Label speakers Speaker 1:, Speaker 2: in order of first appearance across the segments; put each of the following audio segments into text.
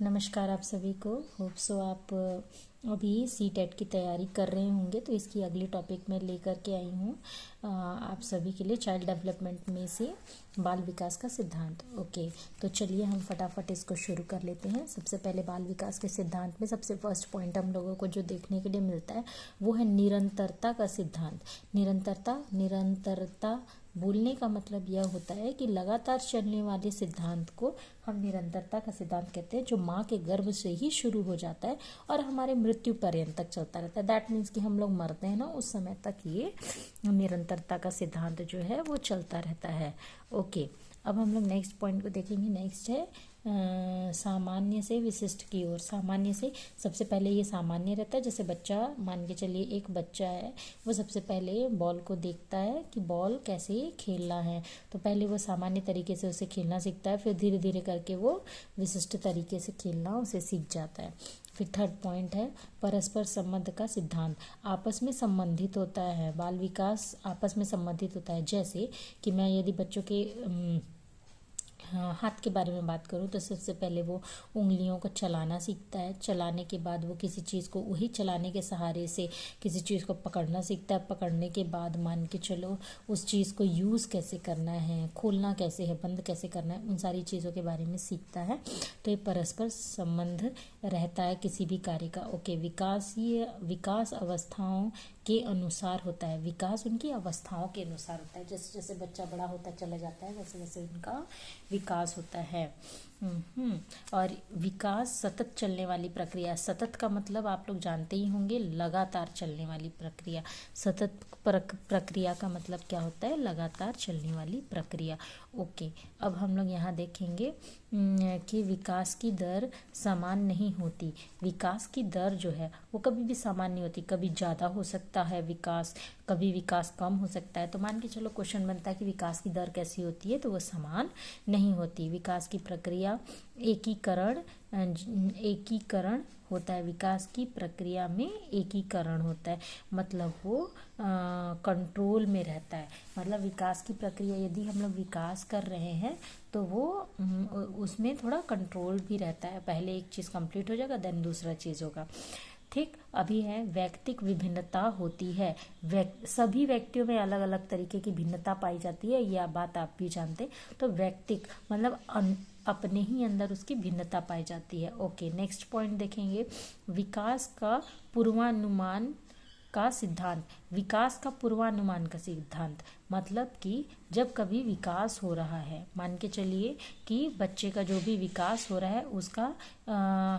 Speaker 1: नमस्कार आप सभी को। होप सो आप अभी सी-टेट की तैयारी कर रहे होंगे, तो इसकी अगली टॉपिक में लेकर के आई हूँ आप सभी के लिए चाइल्ड डेवलपमेंट में से बाल विकास का सिद्धांत। ओके, तो चलिए हम फटाफट इसको शुरू कर लेते हैं। सबसे पहले बाल विकास के सिद्धांत में सबसे फर्स्ट पॉइंट हम लोगों को जो देखने के लिए मिलता है वो है निरंतरता का सिद्धांत। निरंतरता बोलने का मतलब यह होता है कि लगातार चलने वाले सिद्धांत को हम निरंतरता का सिद्धांत कहते हैं, जो माँ के गर्भ से ही शुरू हो जाता है और हमारे मृत्यु पर्यंत तक चलता रहता है। दैट मीन्स कि हम लोग मरते हैं ना, उस समय तक ये निरंतरता का सिद्धांत जो है वो चलता रहता है। ओके, अब हम लोग नेक्स्ट पॉइंट को देखेंगे। नेक्स्ट है सामान्य से विशिष्ट की ओर। सामान्य से सबसे पहले ये सामान्य रहता है। जैसे बच्चा, मान के चलिए एक बच्चा है, वो सबसे पहले बॉल को देखता है कि बॉल कैसे खेलना है, तो पहले वो सामान्य तरीके से उसे खेलना सीखता है, फिर धीरे धीरे करके वो विशिष्ट तरीके से खेलना उसे सीख जाता है। फिर थर्ड पॉइंट है परस्पर संबंध का सिद्धांत। आपस में संबंधित होता है, बाल विकास आपस में संबंधित होता है। जैसे कि मैं यदि बच्चों के हाथ के बारे में बात करूँ तो सबसे पहले वो उंगलियों को चलाना सीखता है। चलाने के बाद वो किसी चीज़ को वही चलाने के सहारे से किसी चीज़ को पकड़ना सीखता है। पकड़ने के बाद मान के चलो उस चीज़ को यूज़ कैसे करना है, खोलना कैसे है, बंद कैसे करना है, उन सारी चीज़ों के बारे में सीखता है। तो ये परस्पर संबंध रहता है किसी भी कार्य का। ओके, विकास अवस्थाओं के अनुसार होता है। विकास उनकी अवस्थाओं के अनुसार होता है। जैसे जैसे बच्चा बड़ा होता चला जाता है वैसे वैसे उनका विकास होता है। और विकास सतत चलने वाली प्रक्रिया। सतत का मतलब आप लोग जानते ही होंगे, लगातार चलने वाली प्रक्रिया। सतत प्रक्रिया का मतलब क्या होता है? लगातार चलने वाली प्रक्रिया। ओके, अब हम लोग यहाँ देखेंगे कि विकास की दर समान नहीं होती। विकास की दर जो है वो कभी भी समान नहीं होती। कभी ज़्यादा हो सकता है विकास, कभी विकास कम हो सकता है। तो मान के चलो क्वेश्चन बनता है कि विकास की दर कैसी होती है, तो वो समान नहीं होती। विकास की प्रक्रिया एकीकरण होता है। विकास की प्रक्रिया में एकीकरण होता है, मतलब वो कंट्रोल में रहता है। मतलब विकास की प्रक्रिया यदि हम लोग विकास कर रहे हैं तो वो उसमें थोड़ा कंट्रोल भी रहता है। पहले एक चीज़ कंप्लीट हो जाएगा, देन दूसरा चीज़ होगा। ठीक, अभी है व्यक्तिक विभिन्नता होती है। सभी व्यक्तियों में अलग अलग तरीके की भिन्नता पाई जाती है, यह बात आप भी जानते। तो व्यक्तिक मतलब अपने ही अंदर उसकी भिन्नता पाई जाती है। ओके, नेक्स्ट पॉइंट देखेंगे विकास का पूर्वानुमान का सिद्धांत। विकास का पूर्वानुमान का सिद्धांत मतलब कि जब कभी विकास हो रहा है, मान के चलिए कि बच्चे का जो भी विकास हो रहा है उसका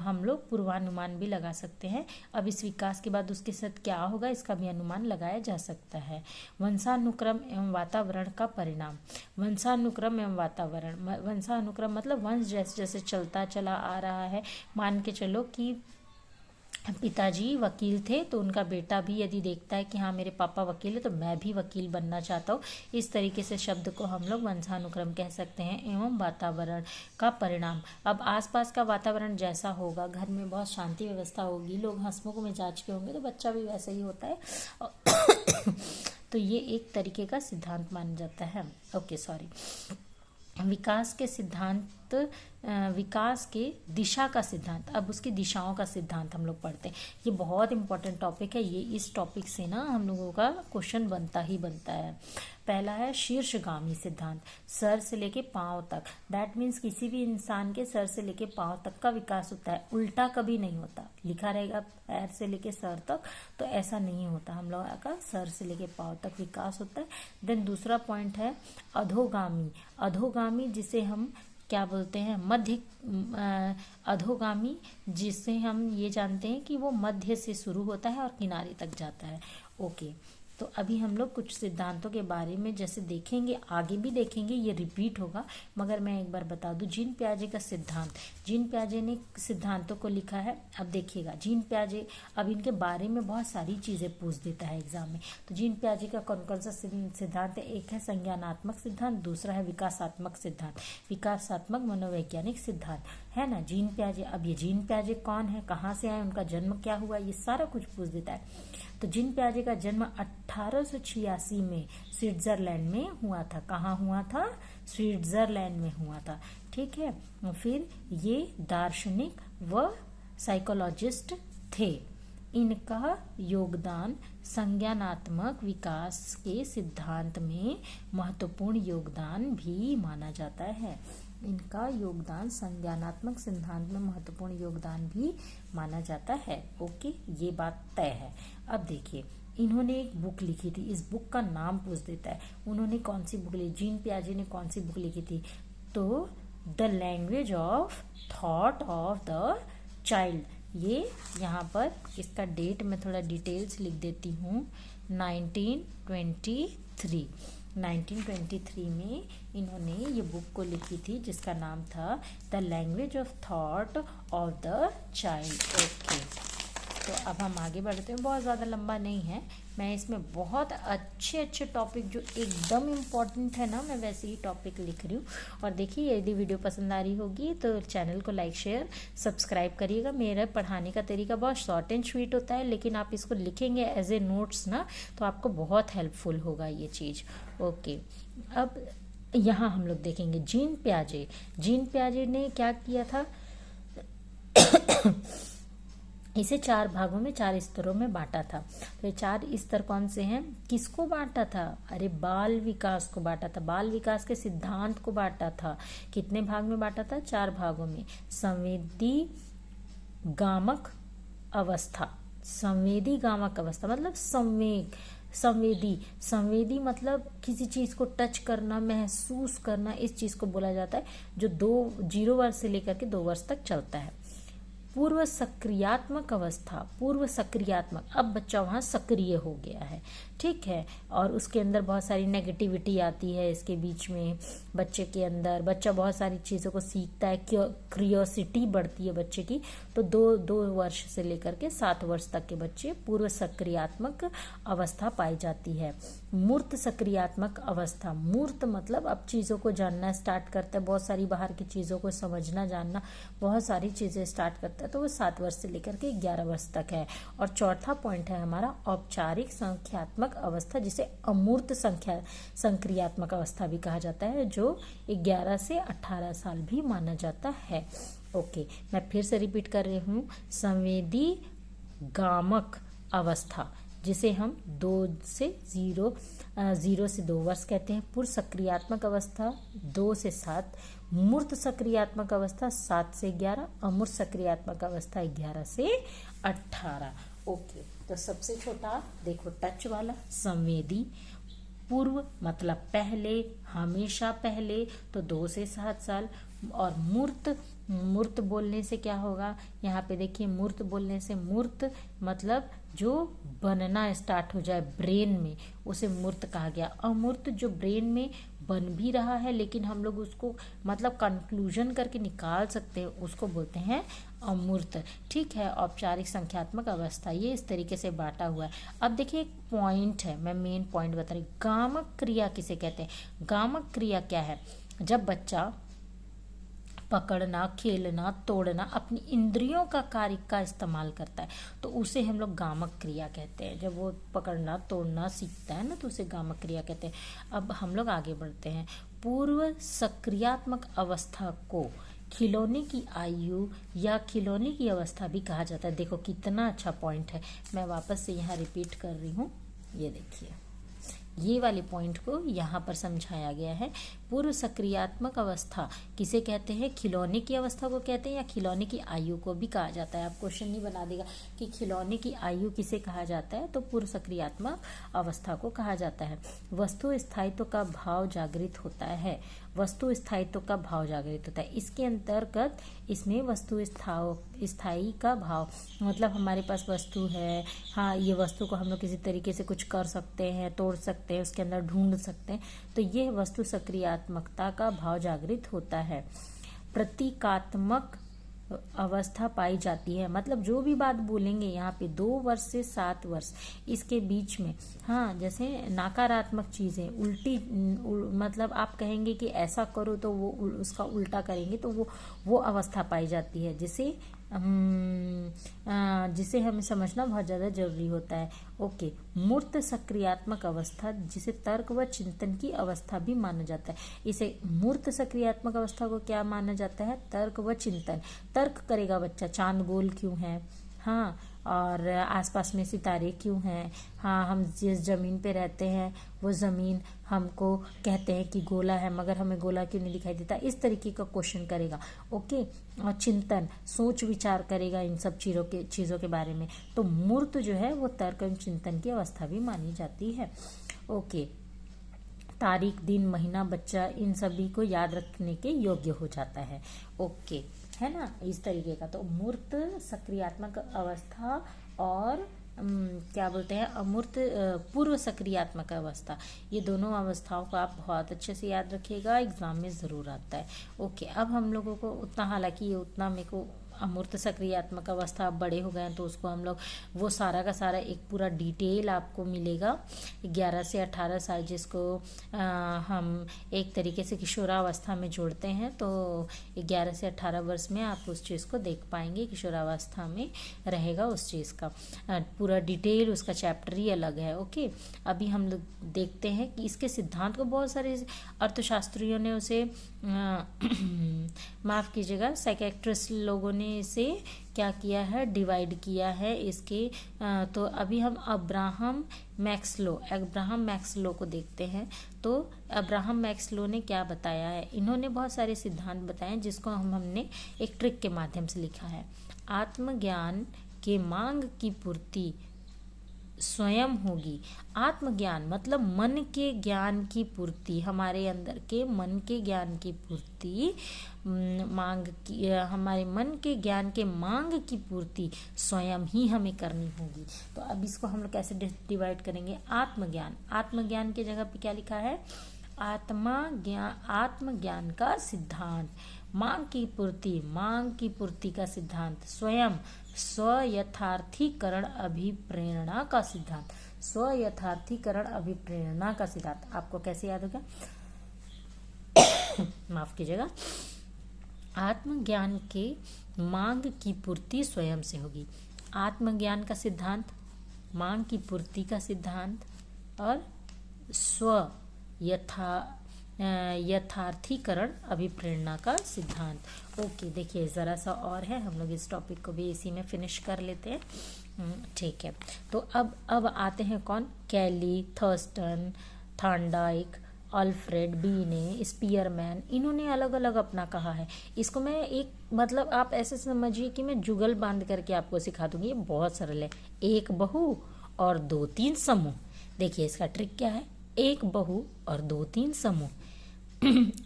Speaker 1: हम लोग पूर्वानुमान भी लगा सकते हैं। अब इस विकास के बाद उसके साथ क्या होगा इसका भी अनुमान लगाया जा सकता है। वंशानुक्रम एवं वातावरण का परिणाम। वंशानुक्रम एवं वातावरण, वंशानुक्रम मतलब वंश जैसे जैसे चलता चला आ रहा है। मान के चलो कि पिताजी वकील थे, तो उनका बेटा भी यदि देखता है कि हाँ मेरे पापा वकील है तो मैं भी वकील बनना चाहता हूँ, इस तरीके से शब्द को हम लोग वंशानुक्रम कह सकते हैं। एवं वातावरण का परिणाम, अब आसपास का वातावरण जैसा होगा, घर में बहुत शांति व्यवस्था होगी, लोग हंसमुख मिजाज के होंगे, तो बच्चा भी वैसा ही होता है। तो ये एक तरीके का सिद्धांत माना जाता है। Okay, sorry. विकास के सिद्धांत, विकास के दिशा का सिद्धांत। अब उसकी दिशाओं का सिद्धांत हम लोग पढ़ते हैं। ये बहुत इंपॉर्टेंट टॉपिक है। ये इस टॉपिक से ना हम लोगों का क्वेश्चन बनता ही बनता है। पहला है शीर्षगामी सिद्धांत, सर से लेके पांव तक। दैट मीन्स किसी भी इंसान के सर से लेके पांव तक का विकास होता है, उल्टा कभी नहीं होता। लिखा रहेगा पैर से लेके सर तक, तो ऐसा नहीं होता। हम लोगों का सर से लेके पांव तक विकास होता है। देन दूसरा पॉइंट है अधोगामी। अधोगामी जिसे हम क्या बोलते हैं, मध्य अधोगामी, जिसे हम ये जानते हैं कि वो मध्य से शुरू होता है और किनारे तक जाता है। ओके, तो अभी हम लोग कुछ सिद्धांतों के बारे में जैसे देखेंगे, आगे भी देखेंगे, ये रिपीट होगा, मगर मैं एक बार बता दूं जीन पियाजे का सिद्धांत। जीन पियाजे ने सिद्धांतों को लिखा है। अब देखिएगा जीन पियाजे, अब इनके बारे में बहुत सारी चीज़ें पूछ देता है एग्जाम में। तो जीन पियाजे का कौन कौन सा सिद्धांत है? एक है संज्ञानात्मक सिद्धांत, दूसरा है विकासात्मक सिद्धांत, विकासात्मक मनोवैज्ञानिक सिद्धांत, है ना। जीन पियाजे, अब ये जीन पियाजे कौन है, कहाँ से आए, उनका जन्म क्या हुआ, ये सारा कुछ पूछ देता है। तो जीन पियाजे का जन्म 1886 में स्विट्जरलैंड में हुआ था। कहाँ हुआ था? स्विट्जरलैंड में हुआ था। ठीक है। फिर ये दार्शनिक वह साइकोलॉजिस्ट थे। इनका योगदान संज्ञानात्मक विकास के सिद्धांत में महत्वपूर्ण योगदान भी माना जाता है। इनका योगदान संज्ञानात्मक सिद्धांत में महत्वपूर्ण योगदान भी माना जाता है। ओके, ये बात तय है। अब देखिए, इन्होंने एक बुक लिखी थी, इस बुक का नाम पूछ देता है। उन्होंने कौन सी बुक लिखी, जीन पियाजे ने कौन सी बुक लिखी थी? तो the language of thought of the child. ये यहाँ पर इसका डेट मैं थोड़ा डिटेल्स लिख देती हूँ। 1923 में इन्होंने ये बुक को लिखी थी, जिसका नाम था the language of thought of the child. Okay, तो अब हम आगे बढ़ते हैं। बहुत ज़्यादा लंबा नहीं है, मैं इसमें बहुत अच्छे टॉपिक जो एकदम इम्पॉर्टेंट है ना, मैं वैसे ही टॉपिक लिख रही हूँ। और देखिए, यदि वीडियो पसंद आ रही होगी तो चैनल को लाइक शेयर सब्सक्राइब करिएगा। मेरा पढ़ाने का तरीका बहुत शॉर्ट एंड स्वीट होता है, लेकिन आप इसको लिखेंगे एज ए नोट्स ना, तो आपको बहुत हेल्पफुल होगा ये चीज़। ओके, अब यहाँ हम लोग देखेंगे जीन पियाजे। जीन पियाजे ने क्या किया था? इसे 4 भागों में 4 स्तरों में बांटा था। तो ये 4 स्तर कौन से हैं? किसको बांटा था? अरे बाल विकास को बांटा था, बाल विकास के सिद्धांत को बांटा था। कितने भाग में बांटा था? 4 भागों में। संवेदी गामक अवस्था, संवेदी गामक अवस्था मतलब संवेदी मतलब किसी चीज को टच करना, महसूस करना, इस चीज को बोला जाता है, जो 0 वर्ष से लेकर के 2 वर्ष तक चलता है। पूर्व सक्रियात्मक अवस्था, पूर्व सक्रियात्मक, अब बच्चा वहाँ सक्रिय हो गया है, ठीक है, और उसके अंदर बहुत सारी नेगेटिविटी आती है इसके बीच में। बच्चे के अंदर बच्चा बहुत सारी चीज़ों को सीखता है, क्रियोसिटी बढ़ती है बच्चे की। तो 2 वर्ष से लेकर के 7 वर्ष तक के बच्चे पूर्व सक्रियात्मक अवस्था पाई जाती है। मूर्त सक्रियात्मक अवस्था, मूर्त मतलब अब चीज़ों को जानना स्टार्ट करता है, बहुत सारी बाहर की चीज़ों को समझना जानना, बहुत सारी चीज़ें स्टार्ट करता है, तो वो 7 वर्ष से लेकर के 11 वर्ष तक है। और चौथा पॉइंट है हमारा औपचारिक संख्यात्मक अवस्था, जिसे अमूर्त संक्रियात्मक अवस्था भी कहा जाता है, जो 11 से 18 साल भी माना जाता है। ओके, मैं फिर से रिपीट कर रही हूँ। संवेदी गामक अवस्था, जिसे हम 0 से 2 वर्ष कहते हैं। पूर्व सक्रियात्मक अवस्था 2 से 7, मूर्त सक्रियात्मक अवस्था 7 से 11, अमूर्त सक्रियात्मक अवस्था 11 से 18। ओके, तो सबसे छोटा देखो टच वाला संवेदी, पूर्व मतलब पहले, हमेशा पहले, तो 2 से 7 साल। और मूर्त बोलने से क्या होगा? यहाँ पे देखिए, मूर्त बोलने से, मूर्त मतलब जो बनना स्टार्ट हो जाए ब्रेन में, उसे मूर्त कहा गया। अमूर्त जो ब्रेन में बन भी रहा है, लेकिन हम लोग उसको मतलब कंक्लूजन करके निकाल सकते हैं, उसको बोलते हैं अमूर्त, ठीक है। औपचारिक संख्यात्मक अवस्था, ये इस तरीके से बांटा हुआ है। अब देखिए, एक पॉइंट है, मैं मेन पॉइंट बता रही हूँ। गामक क्रिया किसे कहते हैं? गामक क्रिया क्या है? जब बच्चा पकड़ना, खेलना, तोड़ना, अपनी इंद्रियों का कार्य का इस्तेमाल करता है, तो उसे हम लोग गामक क्रिया कहते हैं। जब वो पकड़ना, तोड़ना सीखता है ना, तो उसे गामक क्रिया कहते हैं। अब हम लोग आगे बढ़ते हैं। पूर्व सक्रियात्मक अवस्था को खिलौने की आयु या खिलौने की अवस्था भी कहा जाता है। देखो कितना अच्छा पॉइंट है, मैं वापस से यहाँ रिपीट कर रही हूँ। ये देखिए, ये वाले पॉइंट को यहाँ पर समझाया गया है। पूर्व सक्रियात्मक अवस्था किसे कहते हैं? खिलौने की अवस्था को कहते हैं, या खिलौने की आयु को भी कहा जाता है। आप क्वेश्चन नहीं बना देगा कि खिलौने की आयु किसे कहा जाता है, तो पूर्व सक्रियात्मक अवस्था को कहा जाता है। वस्तु स्थायित्व का भाव जागृत होता है, वस्तु स्थायित्व का भाव जागृत होता है। इसके अंतर्गत इसमें वस्तु स्थायी का भाव मतलब हमारे पास वस्तु है, हाँ, ये वस्तु को हम लोग किसी तरीके से कुछ कर सकते हैं, तोड़ सकते हैं, उसके अंदर ढूंढ सकते हैं, तो ये वस्तु सक्रियात्मकता का भाव जागृत होता है। प्रतीकात्मक अवस्था पाई जाती है, मतलब जो भी बात बोलेंगे यहाँ पे 2 वर्ष से 7 वर्ष इसके बीच में, हाँ, जैसे नकारात्मक चीजें, उल्टी मतलब आप कहेंगे कि ऐसा करो तो वो उसका उल्टा करेंगे, तो वो अवस्था पाई जाती है, जिसे जिसे हमें समझना बहुत ज़्यादा जरूरी होता है। ओके, मूर्त सक्रियात्मक अवस्था, जिसे तर्क व चिंतन की अवस्था भी माना जाता है। इसे मूर्त सक्रियात्मक अवस्था को क्या माना जाता है? तर्क व चिंतन। तर्क करेगा बच्चा, चांद गोल क्यों है, हाँ, और आसपास में सितारे क्यों हैं, हाँ, हम जिस जमीन पे रहते हैं वो जमीन हमको कहते हैं कि गोला है, मगर हमें गोला क्यों नहीं दिखाई देता। इस तरीके का क्वेश्चन करेगा। ओके, और चिंतन, सोच विचार करेगा इन सब चीज़ों के बारे में। तो मूर्त जो है वो तर्क एवं चिंतन की अवस्था भी मानी जाती है। ओके, तारीख, दिन, महीना बच्चा इन सभी को याद रखने के योग्य हो जाता है। ओके, है ना, इस तरीके का। तो मूर्त सक्रियात्मक अवस्था और क्या बोलते हैं, अमूर्त पूर्व सक्रियात्मक अवस्था, ये दोनों अवस्थाओं को आप बहुत अच्छे से याद रखिएगा, एग्जाम में ज़रूर आता है। ओके, अब हम लोगों को उतना, हालांकि ये उतना मेरे को अमूर्त सक्रियात्मक अवस्था, आप बड़े हो गए हैं तो उसको हम लोग वो सारा का सारा एक पूरा डिटेल आपको मिलेगा। 11 से 18 साल जिसको हम एक तरीके से किशोरावस्था में जोड़ते हैं, तो 11 से 18 वर्ष में आप उस चीज़ को देख पाएंगे। किशोरावस्था में रहेगा उस चीज़ का पूरा डिटेल, उसका चैप्टर ही अलग है। ओके, अभी हम लोग देखते हैं कि इसके सिद्धांत को बहुत सारे अर्थशास्त्रियों ने उसे माफ़ कीजिएगा, साइकेट्रिस्ट लोगों ने इसे क्या किया है, डिवाइड किया है इसके। तो अभी हम अब्राहम मैक्सलो को देखते हैं। तो अब्राहम मैक्सलो ने क्या बताया है, इन्होंने बहुत सारे सिद्धांत बताए जिसको हमने एक ट्रिक के माध्यम से लिखा है। आत्मज्ञान के मांग की पूर्ति स्वयं होगी। आत्मज्ञान मतलब मन के ज्ञान की पूर्ति, हमारे अंदर के मन के ज्ञान की पूर्ति, हमारे मन के ज्ञान के मांग की पूर्ति स्वयं ही हमें करनी होगी। तो अब इसको हम लोग कैसे डिवाइड करेंगे? आत्मज्ञान की जगह पे क्या लिखा है? आत्मज्ञान का सिद्धांत, मांग की पूर्ति का सिद्धांत, स्वयं स्वयथार्थीकरण अभिप्रेरणा का सिद्धांत, स्वयथार्थीकरण अभिप्रेरणा का सिद्धांत आपको कैसे याद होगा? माफ कीजिएगा, आत्मज्ञान के मांग की पूर्ति स्वयं से होगी। आत्मज्ञान का सिद्धांत, मांग की पूर्ति का सिद्धांत और यथार्थीकरण अभिप्रेरणा का सिद्धांत। ओके, देखिए ज़रा सा और है, हम लोग इस टॉपिक को भी इसी में फिनिश कर लेते हैं। ठीक है, तो अब आते हैं कौन? कैली, थर्स्टन, थॉर्नडाइक, अल्फ्रेड बीने, स्पीयरमैन, इन्होंने अलग अलग अपना कहा है। इसको मैं एक मतलब आप ऐसे समझिए कि मैं जुगल बांध करके आपको सिखा दूंगी। ये बहुत सरल है। एक बहु और 2-3 समूह। देखिए इसका ट्रिक क्या है? एक बहु और 2-3 समूह।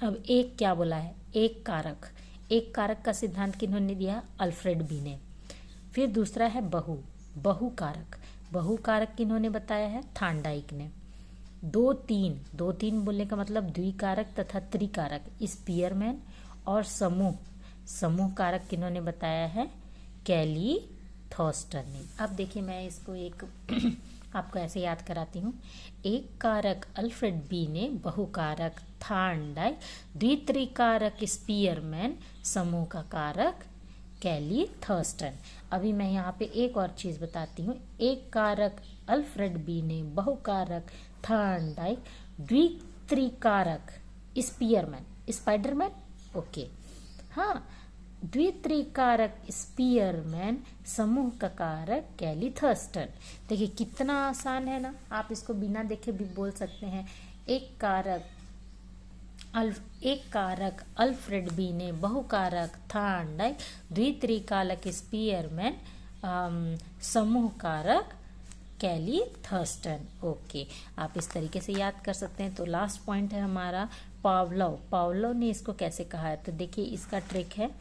Speaker 1: अब एक क्या बोला है? एक कारक का सिद्धांत किन्होंने दिया? अल्फ्रेड बीने। फिर दूसरा है बहु कारक किन्होंने बताया है? थॉर्नडाइक ने। 2-3 बोलने का मतलब द्विकारक तथा त्रिकारक, स्पीयरमैन। और समूह कारक किन्होंने बताया है? कैली, थर्स्टन ने। अब देखिए मैं इसको एक आपको ऐसे याद कराती हूँ। एक कारक अल्फ्रेड बीने, बहुकारक थॉर्नडाइक, द्वित्रिकारक स्पीयरमैन, समूह का कारक कैली, थर्स्टन। अभी मैं यहाँ पे एक और चीज़ बताती हूँ। एक कारक अल्फ्रेड बीने, बहुकारक थॉर्नडाइक, द्वित्रिकारक स्पाइडरमैन। ओके, हाँ, द्वित्रिकारक स्पीयरमैन, समूह का कारक कैली, थर्स्टन। देखिए कितना आसान है ना, आप इसको बिना देखे भी बोल सकते हैं। एक कारक अल्फ्रेड बीने, बहुकारक थॉर्नडाइक, द्वित्रिकारक स्पीयरमैन, समूह कारक कैली, थर्स्टन। ओके, आप इस तरीके से याद कर सकते हैं। तो लास्ट पॉइंट है हमारा पावलोव ने इसको कैसे कहा है? तो देखिए इसका ट्रिक है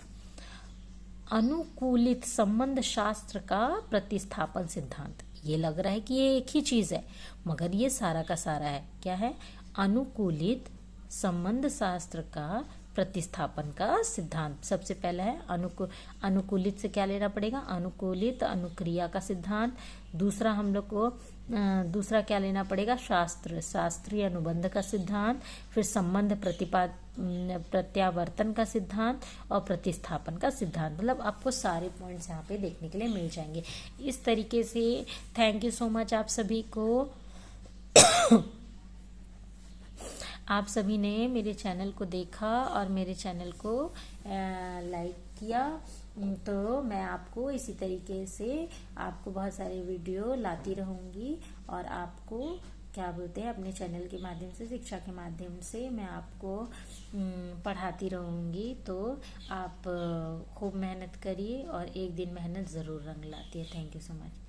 Speaker 1: अनुकूलित संबंध शास्त्र का प्रतिस्थापन सिद्धांत। ये लग रहा है कि ये एक ही चीज है, मगर ये सारा का सारा है। क्या है? अनुकूलित संबंध शास्त्र का प्रतिस्थापन का सिद्धांत। सबसे पहला है अनुकूलित से क्या लेना पड़ेगा, अनुकूलित अनुक्रिया का सिद्धांत। दूसरा हम लोग को दूसरा क्या लेना पड़ेगा, शास्त्रीय अनुबंध का सिद्धांत। फिर संबंध प्रत्यावर्तन का सिद्धांत और प्रतिस्थापन का सिद्धांत। मतलब आपको सारे पॉइंट्स यहाँ पे देखने के लिए मिल जाएंगे। इस तरीके से थैंक यू सो मच आप सभी को। आप सभी ने मेरे चैनल को देखा और मेरे चैनल को लाइक किया, तो मैं आपको इसी तरीके से आपको बहुत सारे वीडियो लाती रहूँगी और आपको क्या बोलते हैं अपने चैनल के माध्यम से, शिक्षा के माध्यम से मैं आपको पढ़ाती रहूँगी। तो आप खूब मेहनत करिए और एक दिन मेहनत ज़रूर रंग लाती है। Thank you so much.